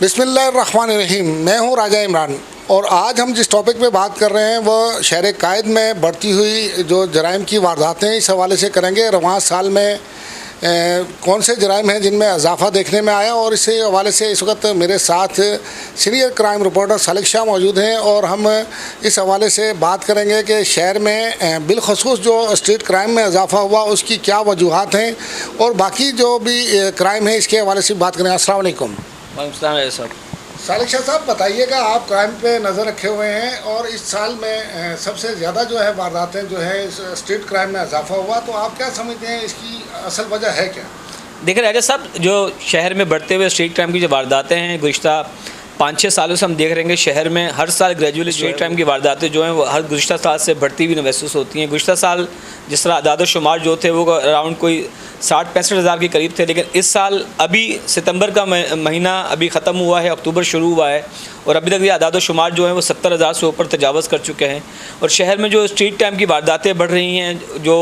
बिस्मिल्लाहिर्रहमानिर्रहीम। मैं हूं राजा इमरान और आज हम जिस टॉपिक पे बात कर रहे हैं वह शहर कायद में बढ़ती हुई जो जराइम की वारदातें इस हवाले से करेंगे। रवां साल में कौन से जराइम हैं जिनमें इजाफा देखने में आया, और इस हवाले से इस वक्त मेरे साथ senior crime reporter Salik Shah मौजूद हैं और हम इस हवाले से बात करेंगे कि शहर में बिलखसूस जो स्ट्रीट क्राइम में इजाफा हुआ उसकी क्या वजूहात हैं और बाकी जो भी क्राइम है इसके हवाले से बात करेंगे। अस्सलाम वालेकुम। सालिक शाह साहब, बताइएगा, आप क्राइम पे नज़र रखे हुए हैं और इस साल में सबसे ज़्यादा जो है वारदातें जो है इस स्ट्रीट क्राइम में इजाफा हुआ, तो आप क्या समझते हैं इसकी असल वजह है क्या? देखिए राजा साहब, जो शहर में बढ़ते हुए स्ट्रीट क्राइम की जो वारदातें हैं गुज़िश्ता 5-6 सालों से हम देख रहे हैं कि शहर में हर साल ग्रेजुअली स्ट्रीट क्राइम की वारदातें जो हैं वो हर गुज़िश्ता साल से बढ़ती हुई महसूस होती हैं। गुज़िश्ता साल जिस तरह आदाद शुमार जो थे वो अराउंड कोई 60-65 हज़ार के करीब थे, लेकिन इस साल अभी सितंबर का महीना अभी ख़त्म हुआ है, अक्टूबर शुरू हुआ है और अभी तक ये आदाद शुमार जो है वो 70,000 से ऊपर तजावज़ कर चुके हैं। और शहर में जो स्ट्रीट क्राइम की वारदातें बढ़ रही हैं, जो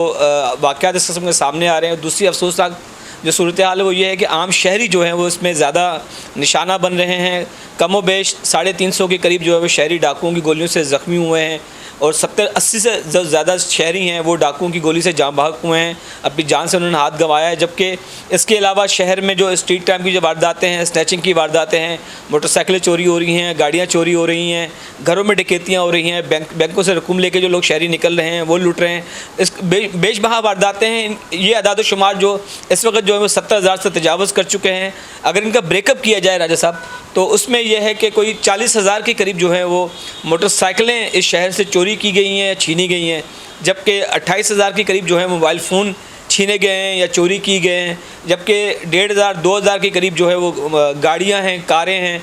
वाक़यात इस किस्म के सामने आ रहे हैं, दूसरी अफसोसनाक जो सूरत हाल है वो ये है कि आम शहरी जो हैं वो इसमें ज़्यादा निशाना बन रहे हैं। कमो बेश 350 के करीब जो है वो शहरी डाकुओं की गोलियों से ज़ख्मी हुए हैं और 70-80 से जो ज़्यादा शहरी हैं वो डाकुओं की गोली से जान बहक हुए हैं, अपनी जान से उन्होंने हाथ गंवाया है। जबकि इसके अलावा शहर में जो स्ट्रीट क्राइम की जो वारदातें हैं, स्नैचिंग की वारदातें हैं, मोटरसाइकिलें चोरी हो रही हैं, गाड़ियाँ चोरी हो रही हैं, घरों में डकैतियाँ हो रही हैं, बैंकों से रकूम लेके जो लोग शहरी निकल रहे हैं वो लूट रहे हैं, इस बेशबहा वारदातें हैं। ये आदाद शुमार जो इस वक्त जो है वो 70,000 से तजावज़ कर चुके हैं। अगर इनका ब्रेकअप किया जाए राजा साहब तो उसमें यह है कि कोई 40,000 के करीब जो है वो मोटरसाइकिलें इस शहर से चोरी की गई हैं, छीनी गई हैं, जबकि 28,000 के करीब जो है मोबाइल फ़ोन छीने गए हैं या चोरी की गए हैं, जबकि 1,500-2,000 के करीब जो है वो गाड़ियां हैं, कारें हैं,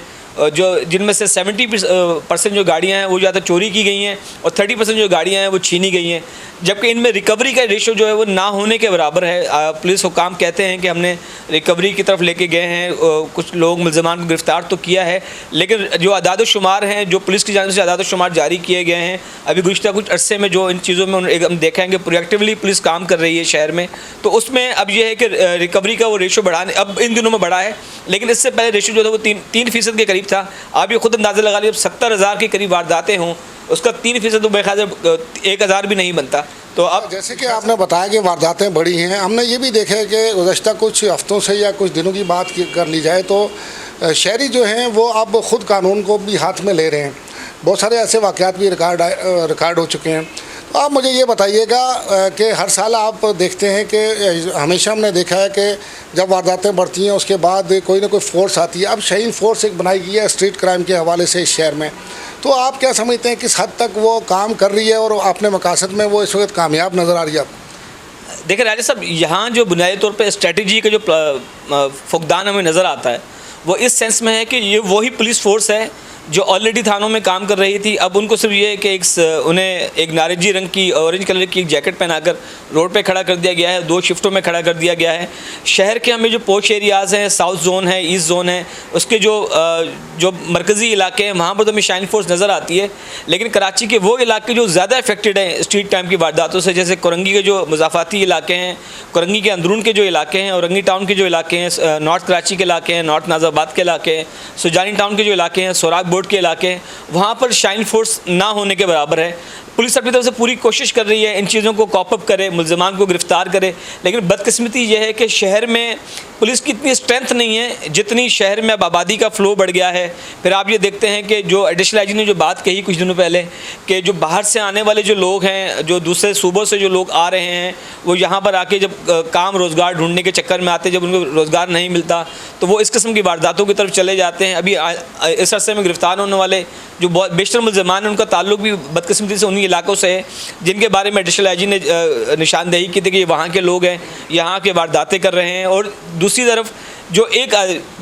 जो जिनमें से 70% जो गाड़ियां हैं वो ज़्यादा चोरी की गई हैं और 30% जो गाड़ियां हैं वो छीनी गई हैं। जबकि इनमें रिकवरी का रेशो जो है वो ना होने के बराबर है। पुलिस हुकाम कहते हैं कि हमने रिकवरी की तरफ लेके गए हैं, कुछ लोग मुल्ज़मान को गिरफ़्तार तो किया है, लेकिन जो आदाद शुमार हैं, जो पुलिस की जानिब से आदाद शुमार जारी किए गए हैं, अभी गुज़िश्ता कुछ अरसे में जो इन चीज़ों में हम देखेंगे प्रोएक्टिवली पुलिस काम कर रही है शहर में, तो उसमें अब यह है कि रिकवरी का वो रेशो बढ़ाने अब इन दिनों में बढ़ा है, लेकिन इससे पहले रेशो जो था वो 3% के करीब था। आप ये खुद अंदाज़ा लगा लीजिए, 70,000 के करीब वारदातें हों, उसका 3% तो मेरे ख्याल से 1,000 भी नहीं बनता। तो अब जैसे कि आपने बताया कि वारदातें बढ़ी हैं, हमने ये भी देखा है कि गुज़श्ता कुछ हफ्तों से या कुछ दिनों की बात कर ली जाए तो शहरी जो हैं वो अब ख़ुद कानून को भी हाथ में ले रहे हैं। बहुत सारे ऐसे वाक़यात भी रिकॉर्ड हो चुके हैं। तो आप मुझे ये बताइएगा कि हर साल आप देखते हैं कि हमेशा हमने देखा है कि जब वारदातें बढ़ती हैं उसके बाद कोई ना कोई फ़ोर्स आती है। अब शाहीन फ़ोर्स एक बनाई गई है स्ट्रीट क्राइम के हवाले से इस शहर में, तो आप क्या समझते हैं किस हद तक वो काम कर रही है और अपने मकासद में वो इस वक्त कामयाब नज़र आ रही है आपको? देखिए राजा साहब, यहाँ जो बुनियादी तौर पे स्ट्रेटजी का जो फुकदान हमें नज़र आता है वो इस सेंस में है कि ये वही पुलिस फ़ोर्स है जो ऑलरेडी थानों में काम कर रही थी। अब उनको सिर्फ ये है कि उन्हें एक नारंगी रंग की, ऑरेंज कलर की एक जैकेट पहनाकर रोड पे खड़ा कर दिया गया है, 2 शिफ्टों में खड़ा कर दिया गया है। शहर के हमें जो पोश एरियाज़ हैं, साउथ जोन है, ईस्ट जोन है, उसके जो मरकज़ी इलाके हैं वहाँ पर तो हमें शाइन फोर्स नज़र आती है, लेकिन कराची के वो इलाके जो ज़्यादा अफेक्टेड हैं स्ट्रीट क्राइम की वारदातों से, जैसे कोरंगी के जो मुज़ाफ़ाती इलाके हैं, कोरंगी के अंदरून के जो इलाके हैं, औरंगी टाउन के जो इलाके हैं, नॉर्थ कराची के इलाके हैं, नॉर्थ नाज़ाबाद के इलाके हैं, सुजानी टाउन के जो इलाके हैं, सोराग के इलाके हैं, वहाँ पर शाइन फोर्स ना होने के बराबर है। पुलिस अपनी तरफ से पूरी कोशिश कर रही है इन चीज़ों को कॉप अप करे, मुल्ज़मान को गिरफ़्तार करे, लेकिन बदकिस्मती यह है कि शहर में पुलिस की इतनी स्ट्रेंथ नहीं है जितनी शहर में अब आबादी का फ़्लो बढ़ गया है। फिर आप ये देखते हैं कि जो एडिशनल आईजी ने जो बात कही कुछ दिनों पहले कि जो बाहर से आने वाले जो लोग हैं, जो दूसरे सूबों से जो लोग आ रहे हैं, वो यहाँ पर आके जब काम रोज़गार ढूंढने के चक्कर में आते, जब उनको रोज़गार नहीं मिलता तो वो इस किस्म की वारदातों की तरफ चले जाते हैं। अभी इस अरसे में गिरफ़्तार होने वाले जो बहुत बेशतर मुल्ज़मान हैं उनका ताल्लुक भी बदकिस्मती से उन्हीं इलाकों से है जिनके बारे में एडिशनल आईजी ने निशानदेही की थी कि ये वहाँ के लोग हैं, यहाँ के वारदातें कर रहे हैं। और दूसरी तरफ जो एक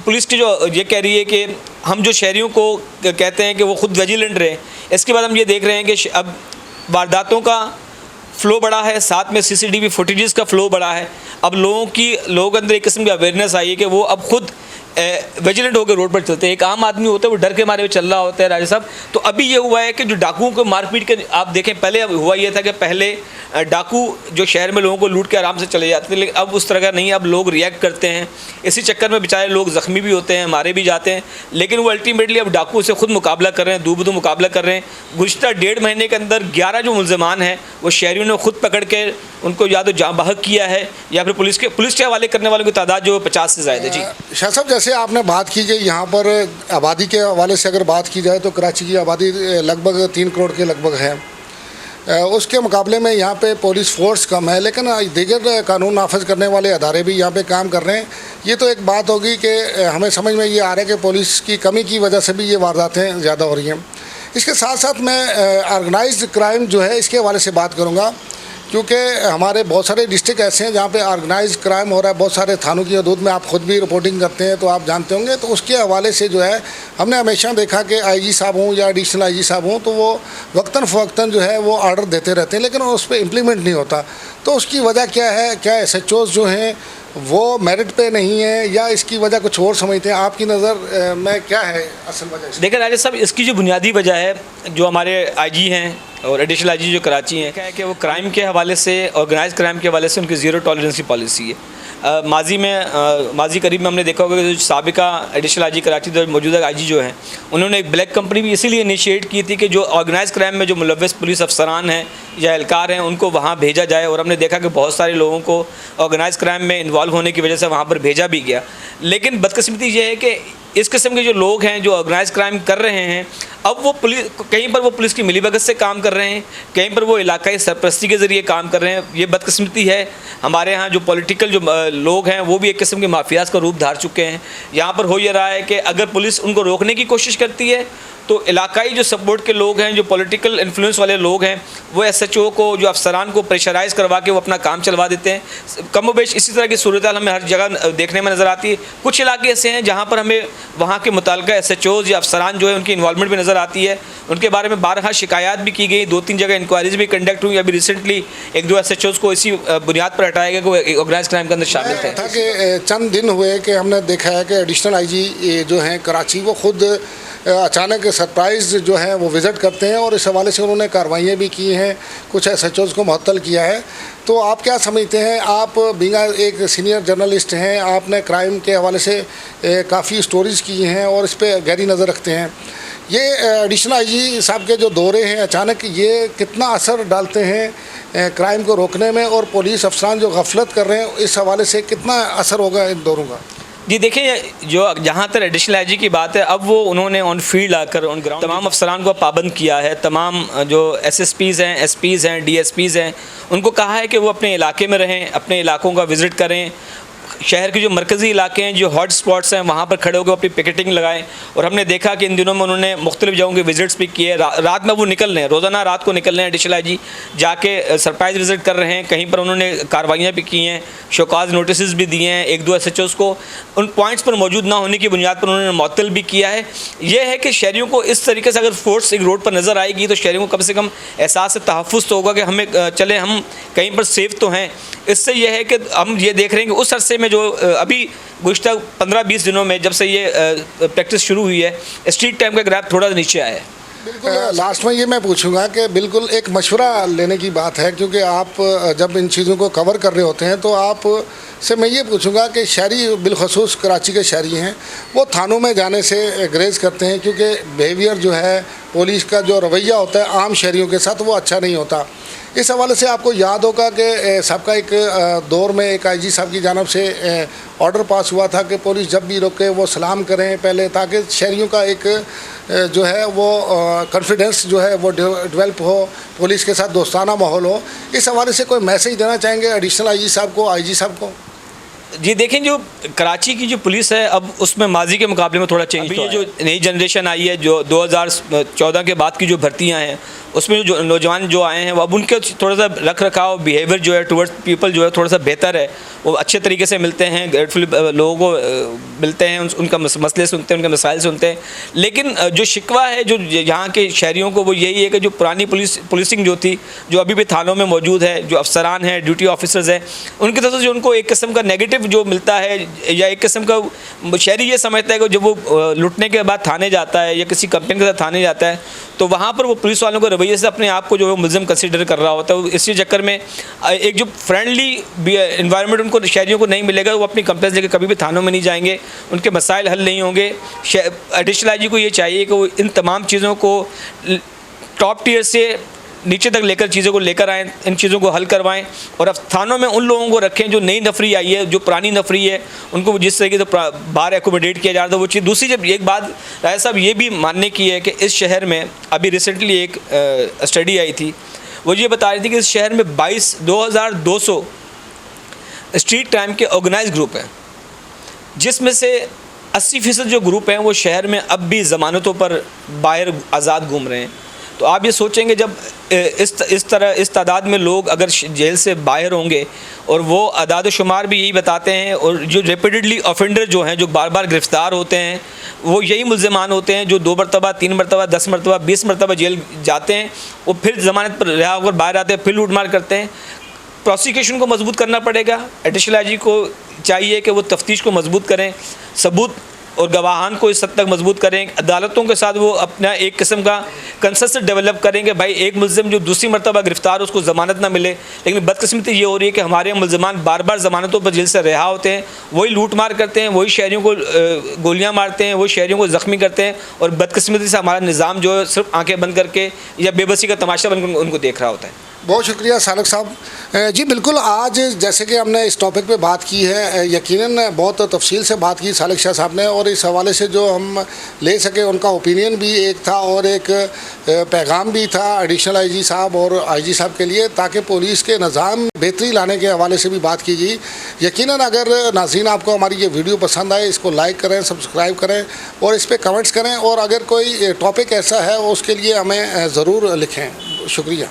पुलिस की जो ये कह रही है कि हम जो शहरियों को कहते हैं कि वो खुद विजिलेंट रहे, इसके बाद हम ये देख रहे हैं कि अब वारदातों का फ़्लो बढ़ा है, साथ में CCTV फुटेजेस का फ़्लो बढ़ा है। अब लोगों के अंदर एक किस्म की अवेयरनेस आई है कि वो अब खुद विजिलेंट होकर रोड पर चलते हैं। एक आम आदमी होता है वो डर के मारे हुए चल रहा होता है राजा साहब। तो अभी ये हुआ है कि जो डाकुओं को मारपीट के आप देखें, पहले अब हुआ ये था कि पहले डाकू जो शहर में लोगों को लूट के आराम से चले जाते थे, लेकिन अब उस तरह का नहीं है। अब लोग रिएक्ट करते हैं, इसी चक्कर में बेचारे लोग ज़ख्मी भी होते हैं, मारे भी जाते हैं। लेकिन वो अल्टीमेटली अब डाकू से खुद मुकाबला कर रहे हैं, दूबदू मुकाबला कर रहे हैं। गुज़िश्ता 1.5 महीने के अंदर 11 जो मुल्ज़िमान हैं वो शहरियों ने खुद पकड़ के उनको या तो जाँ बहक किया है या फिर पुलिस के हवाले करने वालों की तादाद जो 50 से ज़्यादा है। जी शाह साहब, जैसे आपने बात की कि यहाँ पर आबादी के हवाले से अगर बात की जाए तो कराची की आबादी लगभग 3 करोड़ के लगभग है। उसके मुकाबले में यहाँ पे पुलिस फोर्स कम है, लेकिन दीगर कानून नाफज करने वाले अदारे भी यहाँ पे काम कर रहे हैं। ये तो एक बात होगी कि हमें समझ में ये आ रहा है कि पुलिस की कमी की वजह से भी ये वारदातें ज़्यादा हो रही हैं। इसके साथ साथ मैं ऑर्गेनाइज्ड क्राइम जो है इसके हवाले से बात करूँगा, क्योंकि हमारे बहुत सारे डिस्ट्रिक्ट ऐसे हैं जहाँ पे ऑर्गेनाइज्ड क्राइम हो रहा है। बहुत सारे थानों की हदूद में आप खुद भी रिपोर्टिंग करते हैं तो आप जानते होंगे। तो उसके हवाले से जो है हमने हमेशा देखा कि आईजी साहब हों या एडिशनल आईजी साहब हों तो वो वक्तन फ़वक्तन जो है वो ऑर्डर देते रहते हैं, लेकिन उस पर इम्प्लीमेंट नहीं होता। तो उसकी वजह क्या है? क्या SHOs जो हैं वो मेरिट पे नहीं है या इसकी वजह कुछ और समझते हैं? आपकी नज़र में क्या है असल वजह? देखिए राजा साहब, इसकी जो बुनियादी वजह है, जो हमारे आईजी हैं और एडिशनल आईजी जो कराची हैं, क्या है कि वो क्राइम के हवाले से, ऑर्गेनाइज क्राइम के हवाले से उनकी ज़ीरो टॉलरेंस की पॉलिसी है। माजी करीब में हमने देखा होगा कि जो साबिका एडिशनल आईजी कराची जो मौजूदा आईजी जो हैं, उन्होंने एक ब्लैक कंपनी भी इसीलिए इनिशिएट की थी कि जो ऑर्गेनाइज क्राइम में जो मुलव्वस पुलिस अफसरान हैं या एहलकार हैं उनको वहाँ भेजा जाए। और हमने देखा कि बहुत सारे लोगों को ऑर्गेनाइज क्राइम में इन्वॉल्व होने की वजह से वहाँ पर भेजा भी गया। लेकिन बदकिस्मती ये है कि इस किस्म के जो लोग हैं जो ऑर्गेनाइज क्राइम कर रहे हैं, अब वो पुलिस कहीं पर वो पुलिस की मिलीभगत से काम कर रहे हैं, कहीं पर वो इलाकाई सरपरस्ती के ज़रिए काम कर रहे हैं। ये बदकिस्मती है। हमारे यहाँ जो पॉलिटिकल जो लोग हैं वो भी एक किस्म के माफियाज़ का रूप धार चुके हैं। यहाँ पर हो ये रहा है कि अगर पुलिस उनको रोकने की कोशिश करती है तो इलाकाई जो सपोर्ट के लोग हैं, जो पॉलिटिकल इन्फ्लुएंस वाले लोग हैं, वो SHO को, जो अफसरान को प्रेशराइज़ करवा के वो अपना काम चलवा देते हैं। कम बेश इसी तरह की सूरत हमें हर जगह देखने में नज़र आती है। कुछ इलाके ऐसे हैं जहाँ पर हमें वहाँ के मुताल्लिका SHOs या अफसरान जो है उनकी इन्वॉल्वमेंट भी नज़र आती है। उनके बारे में बारहा शिकायत भी की गई, 2-3 जगह इंक्वायरीज भी कंडक्ट हुई। अभी रिसेंटली 1-2 SHOs को इसी बुनियाद पर हटाया गया कि वो ऑर्गेनाइज क्राइम के अंदर शामिल थे। था कि चंद दिन हुए कि हमने देखा है कि एडिशनल आईजी जो हैं कराची वो खुद अचानक सरप्राइज़ जो है वो विज़िट करते हैं और इस हवाले से उन्होंने कार्रवाइयाँ भी की हैं, कुछ SHOs को मुअत्तल किया है। तो आप क्या समझते हैं? आप बीइंग एक सीनियर जर्नलिस्ट हैं, आपने क्राइम के हवाले से काफ़ी स्टोरीज़ की हैं और इस पर गहरी नज़र रखते हैं। ये एडिशनल आईजी साहब के जो दौरे हैं अचानक, ये कितना असर डालते हैं क्राइम को रोकने में, और पुलिस अफसरान जो गफलत कर रहे हैं इस हवाले से कितना असर होगा इन दौरों का? जी देखिए, जो जहाँ तक एडिशनल आईजी की बात है, अब वो उन्होंने ऑन फील्ड आकर ऑन ग्राउंड तमाम अफसरान को पाबंद किया है। तमाम जो SSPs हैं, SPs हैं, DSPs हैं, उनको कहा है कि वो अपने इलाके में रहें, अपने इलाकों का विज़िट करें। शहर के जो मरकज़ी इलाके हैं, जो हॉट स्पॉट्स हैं, वहाँ पर खड़े होकर अपनी पिकेटिंग लगाएं। और हमने देखा कि इन दिनों में उन्होंने मुख्तलिफ जगहों के विजिट्स भी किए। रात में वो निकल रहे हैं, रोज़ाना रात को निकल रहे हैं एडिशनल आईजी, जाके सरप्राइज़ विज़िट कर रहे हैं। कहीं पर उन्होंने कार्रवाइयाँ भी की हैं, शोकाज नोटिस भी दिए हैं 1-2 SHOs को। उन पॉइंट्स पर मौजूद ना होने की बुनियाद पर उन्होंने मुअत्तल भी किया है। ये है कि शहरियों को इस तरीके से अगर फोर्स एक रोड पर नज़र आएगी तो शहरियों को कम से कम एहसास तहफ़्फ़ुज़ तो होगा कि हमें चले, हम कहीं पर सेफ तो हैं। इससे यह है कि हम ये देख रहे हैं कि उस अरसे में जो अभी गुज़िश्ता 15-20 दिनों में जब से ये प्रैक्टिस शुरू हुई है, स्ट्रीट टाइम का ग्राफ थोड़ा नीचे आया है। बिल्कुल लास्ट में ये मैं पूछूंगा कि बिल्कुल एक मशवरा लेने की बात है, क्योंकि आप जब इन चीज़ों को कवर कर रहे होते हैं तो आप से मैं ये पूछूंगा कि शहरी, बिलखसूस कराची के शहरी हैं, वो थानों में जाने से ग्रेज करते हैं क्योंकि बिहेवियर जो है पुलिस का जो रवैया होता है आम शहरियों के साथ वो अच्छा नहीं होता। इस हवाले से आपको याद होगा कि सबका एक दौर में एक आईजी साहब की जानिब से ऑर्डर पास हुआ था कि पुलिस जब भी रोके वो सलाम करें पहले, ताकि शहरियों का एक जो है वो कॉन्फिडेंस जो है वो डेवलप हो, पुलिस के साथ दोस्ताना माहौल हो। इस हवाले से कोई मैसेज देना चाहेंगे एडिशनल आईजी साहब को, आईजी साहब को? जी देखें, जो कराची की जो पुलिस है अब उसमें माजी के मुकाबले में थोड़ा चेंज तो है। जो नई जनरेशन आई है, जो 2014 के बाद की जो भर्तियां हैं, उसमें जो नौजवान जो आए हैं वो अब उनके थोड़ा सा रख रखाव, बिहेवियर जो है टुवर्ड्स पीपल जो है थोड़ा सा बेहतर है। वो अच्छे तरीके से मिलते हैं, ग्रेटफुल लोगों को मिलते हैं, उनका मसले सुनते हैं, उनके मसाइल सुनते हैं। लेकिन जो शिकवा है जो यहाँ के शहरियों को, वो यही है कि जो पुरानी पुलिसिंग जो थी, जो अभी भी थानों में मौजूद है, जो अफसरान हैं, ड्यूटी ऑफिसर्स हैं, उनकी तरफ से जो उनको एक किस्म का नेगेटिव जो मिलता है, या एक किस्म का शहरी ये समझता है कि जब वो लुटने के बाद थाने जाता है या किसी कंपनी के साथ थाने जाता है, तो वहाँ पर वो पुलिस वालों को रवैये से अपने आप को जो है मुलज़िम कंसिडर कर रहा होता है। इसी चक्कर में एक जो फ्रेंडली इन्वायरमेंट उनको शहरियों को नहीं मिलेगा, वो अपनी कंप्लेंट लेकर कभी भी थानों में नहीं जाएंगे, उनके मसाइल हल नहीं होंगे। एडिशनल आईजी को ये चाहिए कि वो इन तमाम चीज़ों को टॉप टियर से नीचे तक लेकर चीज़ों को लेकर आएँ, इन चीज़ों को हल करवाएं, और अब थानों में उन लोगों को रखें जो नई नफरी आई है, जो पुरानी नफरी है, उनको जिस तरीके से बाहर एकोमोडेट किया जा रहा था वो चीज़। दूसरी जब एक बात राय साहब ये भी मानने की है कि इस शहर में अभी रिसेंटली एक स्टडी आई थी, वो ये बता रही थी कि इस शहर में 2200 स्ट्रीट क्राइम के ऑर्गेनाइज ग्रुप हैं, जिसमें से 80% जो ग्रुप हैं वो शहर में अब भी ज़मानतों पर बाहर आज़ाद घूम रहे हैं। तो आप ये सोचेंगे जब इस तादाद में लोग अगर जेल से बाहर होंगे, और वो आदाद शुमार भी यही बताते हैं, और जो रिपीटेडली ऑफेंडर जो हैं, जो बार बार गिरफ़्तार होते हैं, वो यही मुल्ज़िमान होते हैं जो 2 मरतबा, 3 मरतबा, 10 मरतबा, 20 मरतबा जेल जाते हैं, वो फिर ज़मानत पर रिहा होकर बाहर आते हैं, फिर लूटमार करते हैं। प्रोसिक्यूशन को मजबूत करना पड़ेगा। एडिशनल आईजी को चाहिए कि वो तफ्तीश को मजबूत करें, सबूत और गवाहान को इस हद तक मजबूत करें, अदालतों के साथ वो अपना एक किस्म का कंसेंसस डेवलप करेंगे। भाई एक मुल्ज़िम जो दूसरी मरतबा गिरफ्तार, उसको ज़मानत ना मिले, लेकिन बदकिस्मती ये हो रही है कि हमारे मुल्ज़िमान बार बार ज़मानतों पर जेल से रिहा होते हैं, वही लूट मार करते हैं, वही शहरियों को गोलियां मारते हैं, वही शहरियों को ज़ख्मी करते हैं, और बदकिस्मती से हमारा निज़ाम जो है सिर्फ आंखें बंद करके या बेबसी का तमाशा बनकर उनको देख रहा होता है। बहुत शुक्रिया सालक साहब। जी बिल्कुल, आज जैसे कि हमने इस टॉपिक पे बात की है, यकीनन बहुत तफसील से बात की सालक शाह साहब ने, और इस हवाले से जो हम ले सके उनका ओपिनियन भी एक था और एक पैगाम भी था एडिशनल आईजी साहब और आईजी साहब के लिए, ताकि पुलिस के निज़ाम बेहतरी लाने के हवाले से भी बात की गई। यकीनन अगर नाज़रीन आपको हमारी ये वीडियो पसंद आए, इसको लाइक करें, सब्सक्राइब करें और इस पर कमेंट्स करें, और अगर कोई टॉपिक ऐसा है उसके लिए हमें ज़रूर लिखें। शुक्रिया।